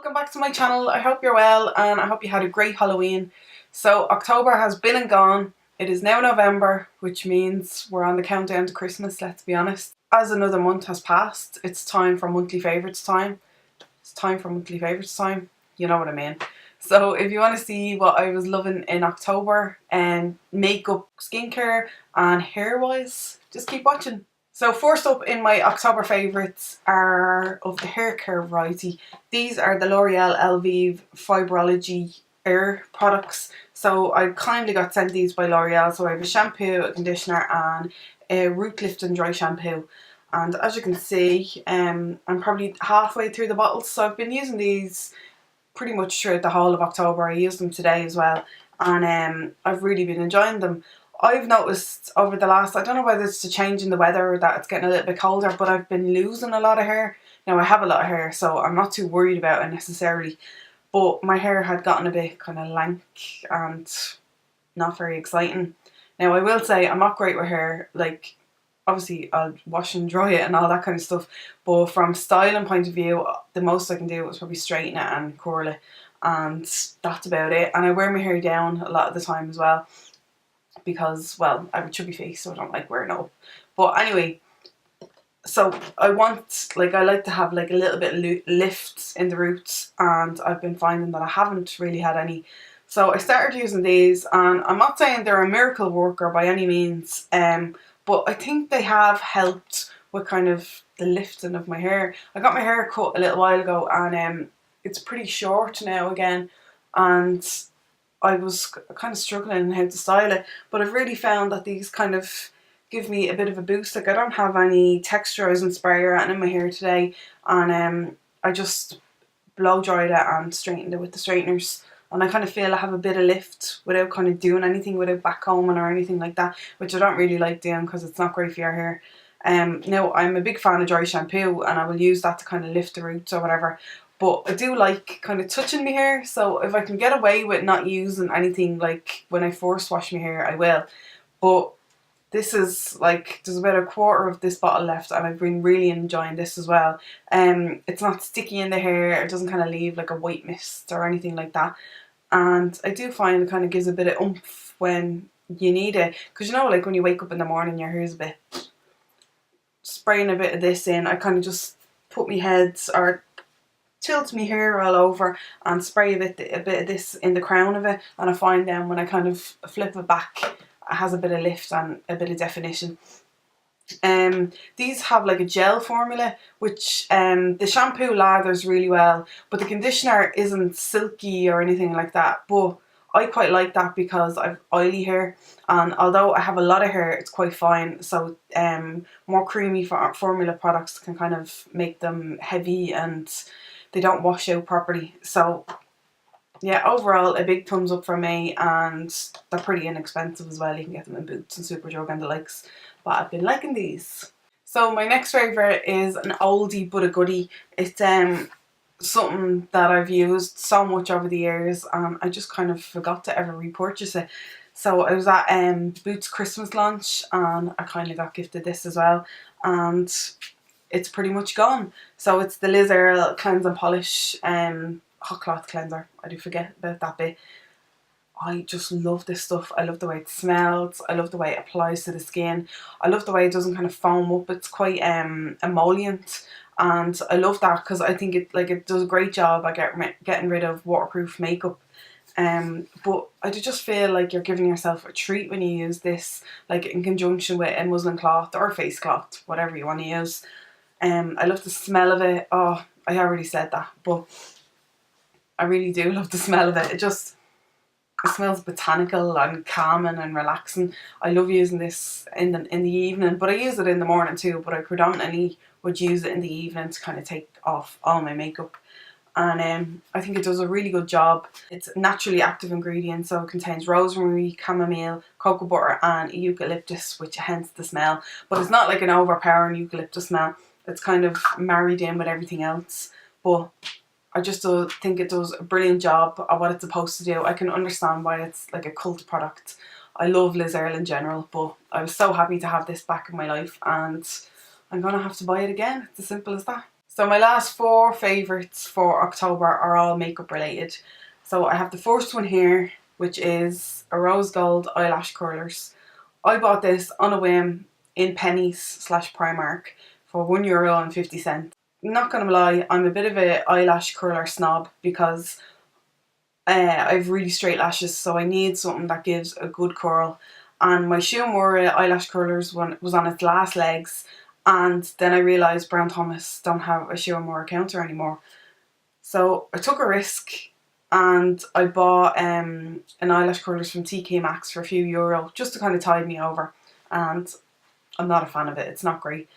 welcome back to my channel. I hope you're well and I hope you had a great Halloween. So October has been and gone. It is now November, which means we're on the countdown to Christmas, let's be honest. As another month has passed, it's time for monthly favourites time. It's time for monthly favourites time. You know what I mean. So if you want to see what I was loving in October and makeup, skincare and hair wise, just keep watching. So first up in my October favourites are of the Haircare variety. These are the L'Oreal Elvive Fibrology Air products. So I kindly got sent these by L'Oreal. So I have a shampoo, a conditioner and a root lift and dry shampoo. And as you can see, I'm probably halfway through the bottles. So I've been using these pretty much throughout the whole of October. I used them today as well. And I've really been enjoying them. I've noticed over the last, I don't know whether it's the change in the weather or that it's getting a little bit colder, but I've been losing a lot of hair. Now I have a lot of hair, so I'm not too worried about it necessarily. But my hair had gotten a bit kind of lank and not very exciting. Now I will say I'm not great with hair. Like, obviously I'll wash and dry it and all that kind of stuff. But from styling point of view, the most I can do is probably straighten it and curl it. And that's about it. And I wear my hair down a lot of the time as well, because, well, I have a chubby face, so I don't like wearing it up. But anyway, so I like to have like a little bit of lift in the roots, and I've been finding that I haven't really had any. So I started using these, and I'm not saying they're a miracle worker by any means, but I think they have helped with kind of the lifting of my hair. I got my hair cut a little while ago, and it's pretty short now again, and I was kind of struggling how to style it, but I've really found that these kind of give me a bit of a boost. Like, I don't have any texturizing spray or anything in my hair today, and I just blow dried it and straightened it with the straighteners, and I kind of feel I have a bit of lift without kind of doing anything, without backcombing or anything like that, which I don't really like doing because it's not great for your hair. Now I'm a big fan of dry shampoo, and I will use that to kind of lift the roots or whatever. But I do like kind of touching my hair, so if I can get away with not using anything like when I first wash my hair, I will. But this is like, there's about a quarter of this bottle left, and I've been really enjoying this as well. It's not sticky in the hair, it doesn't kind of leave like a white mist or anything like that. And I do find it kind of gives a bit of oomph when you need it. Because you know, like when you wake up in the morning, your hair's a bit, spraying a bit of this in, I kind of just put my heads or tilt my hair all over and spray a bit of this in the crown of it, and I find then when I kind of flip it back, it has a bit of lift and a bit of definition. These have like a gel formula, which the shampoo lathers really well, but the conditioner isn't silky or anything like that. But I quite like that because I've oily hair, and although I have a lot of hair, it's quite fine. So more creamy formula products can kind of make them heavy and they don't wash out properly. So yeah, overall a big thumbs up from me, and they're pretty inexpensive as well. You can get them in Boots and Superdrug and the likes, but I've been liking these. So my next favourite is an oldie but a goodie. It's something that I've used so much over the years, and I just kind of forgot to ever repurchase it. So I was at Boots Christmas launch, and I kind of got gifted this as well, and it's pretty much gone. So it's the Liz Earle Cleanse and Polish hot cloth cleanser. I do forget about that bit. I just love this stuff. I love the way it smells. I love the way it applies to the skin. I love the way it doesn't kind of foam up. It's quite emollient, and I love that because I think it does a great job at getting rid of waterproof makeup. But I just feel like you're giving yourself a treat when you use this, like in conjunction with a muslin cloth or face cloth, whatever you want to use. I love the smell of it. Oh, I already said that, but I really do love the smell of it. It smells botanical and calming and relaxing. I love using this in the evening, but I use it in the morning too, but I predominantly would use it in the evening to kind of take off all my makeup. And I think it does a really good job. It's a naturally active ingredient, so it contains rosemary, chamomile, cocoa butter and eucalyptus, which hence the smell. But it's not like an overpowering eucalyptus smell. It's kind of married in with everything else. But I just think it does a brilliant job of what it's supposed to do. I can understand why it's like a cult product. I love Liz Earle in general, but I was so happy to have this back in my life, and I'm going to have to buy it again. It's as simple as that. So my last 4 favourites for October are all makeup related. So I have the first one here, which is a rose gold eyelash curlers. I bought this on a whim in Pennies slash Primark for €1.50. Not gonna lie, I'm a bit of a eyelash curler snob because I have really straight lashes, so I need something that gives a good curl. And my Shiomura eyelash curlers was on its last legs, and then I realised Brown Thomas don't have a Shiomura counter anymore. So I took a risk and I bought an eyelash curlers from TK Maxx for a few euro just to kind of tide me over. And I'm not a fan of it, it's not great.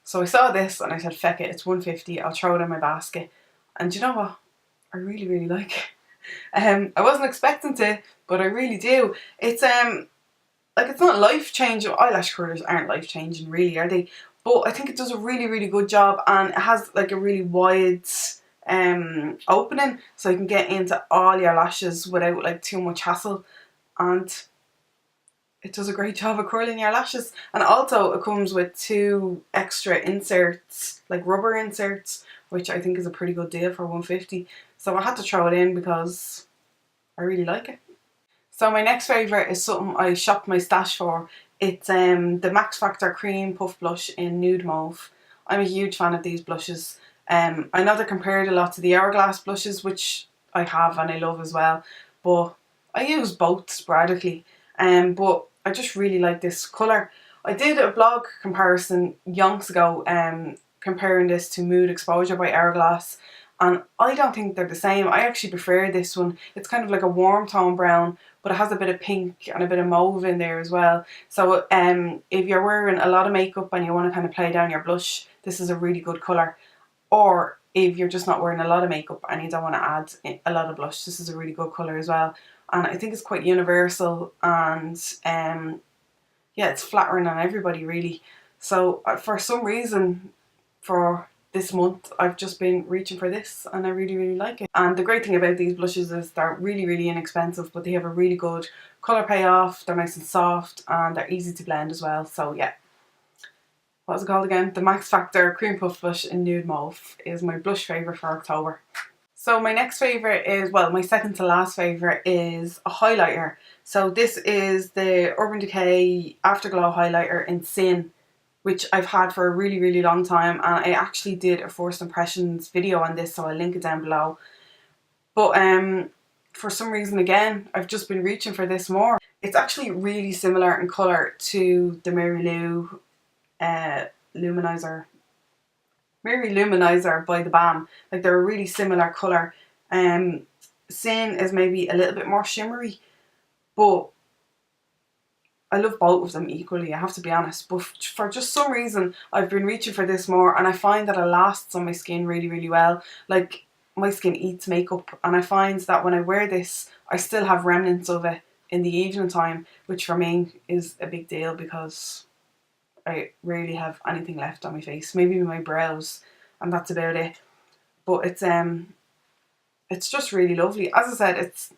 So I saw this and I said, feck it, it's $1.50, I'll throw it in my basket. And you know what? I really, really like it. I wasn't expecting to, but I really do. It's like, it's not life changing. Eyelash curlers aren't life changing, really, are they? But I think it does a really, really good job, and it has like a really wide opening, so you can get into all your lashes without like too much hassle, and it does a great job of curling your lashes. And also it comes with 2 extra inserts, like rubber inserts, which I think is a pretty good deal for $1.50. So I had to throw it in because I really like it. So my next favourite is something I shopped my stash for. It's the Max Factor Cream Puff Blush in Nude Mauve. I'm a huge fan of these blushes. I know they're compared a lot to the Hourglass blushes, which I have and I love as well, but I use both sporadically. But I just really like this colour. I did a blog comparison yonks ago, comparing this to Mood Exposure by Hourglass, and I don't think they're the same. I actually prefer this one. It's kind of like a warm tone brown, but it has a bit of pink and a bit of mauve in there as well. So if you're wearing a lot of makeup and you want to kind of play down your blush, this is a really good colour. Or if you're just not wearing a lot of makeup and you don't want to add a lot of blush, this is a really good colour as well. And I think it's quite universal, and yeah, it's flattering on everybody really. So for some reason, for this month, I've just been reaching for this and I really, really like it. And the great thing about these blushes is they're really, really inexpensive, but they have a really good colour payoff, they're nice and soft, and they're easy to blend as well. So yeah. What was it called again? The Max Factor Cream Puff Blush in Nude Mauve is my blush favourite for October. So my next favourite is, well, my second to last favourite is a highlighter. So this is the Urban Decay Afterglow highlighter in Sin, which I've had for a really, really long time, and I actually did a first impressions video on this, so I'll link it down below. But for some reason, again, I've just been reaching for this more. It's actually really similar in colour to the Mary Lou Luminizer by the BAM. Like, they're a really similar colour. Sin is maybe a little bit more shimmery, but I love both of them equally, I have to be honest. But for just some reason, I've been reaching for this more, and I find that it lasts on my skin really, really well. Like, my skin eats makeup, and I find that when I wear this, I still have remnants of it in the evening time, which for me is a big deal because I rarely have anything left on my face. Maybe my brows, and that's about it. But it's just really lovely. As I said, it's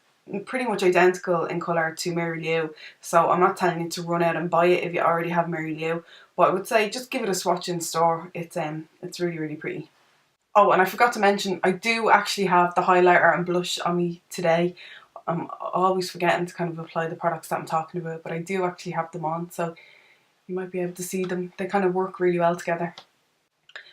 pretty much identical in colour to Mary Lou, so I'm not telling you to run out and buy it if you already have Mary Lou, but I would say just give it a swatch in store. It's really, really pretty. Oh, and I forgot to mention, I do actually have the highlighter and blush on me today. I'm always forgetting to kind of apply the products that I'm talking about, but I do actually have them on, so you might be able to see them. They kind of work really well together.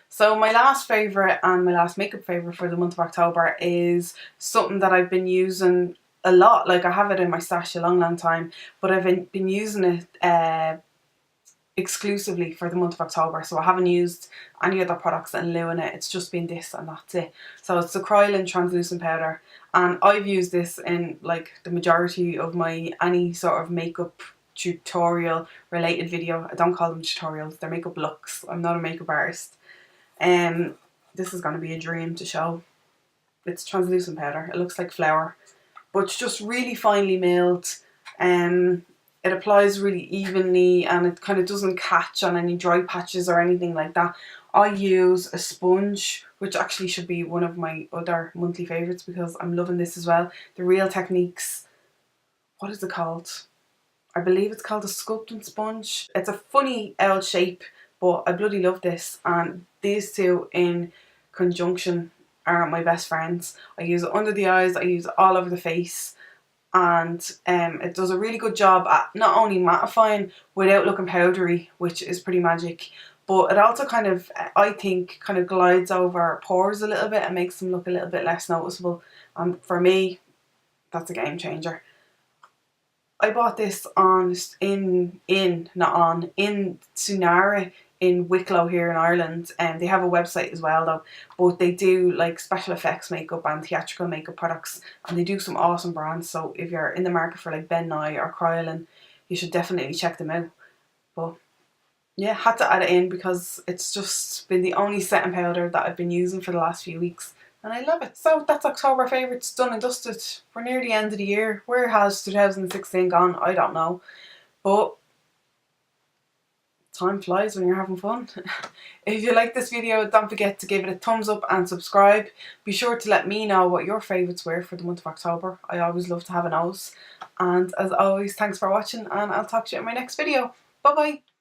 So my last favourite and my last makeup favourite for the month of October is something that I've been using a lot. Like, I have it in my stash a long, long time, but I've been using it exclusively for the month of October. So I haven't used any other products in lieu in it. It's just been this and that's it. So it's the Kryolan translucent powder, and I've used this in like the majority of my any sort of makeup tutorial related video. I don't call them tutorials, they're makeup looks. I'm not a makeup artist. This is going to be a dream to show. It's translucent powder. It looks like flour, but it's just really finely milled. It applies really evenly, and it kind of doesn't catch on any dry patches or anything like that. I use a sponge, which actually should be one of my other monthly favourites because I'm loving this as well. The Real Techniques, what is it called? I believe it's called a sculpting sponge. It's a funny L shape, but I bloody love this. And these two in conjunction are my best friends. I use it under the eyes, I use it all over the face, and it does a really good job at not only mattifying without looking powdery, which is pretty magic, but it also kind of, I think, kind of glides over pores a little bit and makes them look a little bit less noticeable. For me, that's a game changer. I bought this in Sunara in Wicklow here in Ireland, and they have a website as well though, but they do like special effects makeup and theatrical makeup products, and they do some awesome brands. So if you're in the market for like Ben Nye or Kryolan, you should definitely check them out. But yeah, had to add it in because it's just been the only setting powder that I've been using for the last few weeks, and I love it. So that's October favourites done and dusted. We're near the end of the year. Where has 2016 gone? I don't know. But time flies when you're having fun. If you like this video, don't forget to give it a thumbs up and subscribe. Be sure to let me know what your favourites were for the month of October. I always love to have a nose. And as always, thanks for watching, and I'll talk to you in my next video. Bye bye.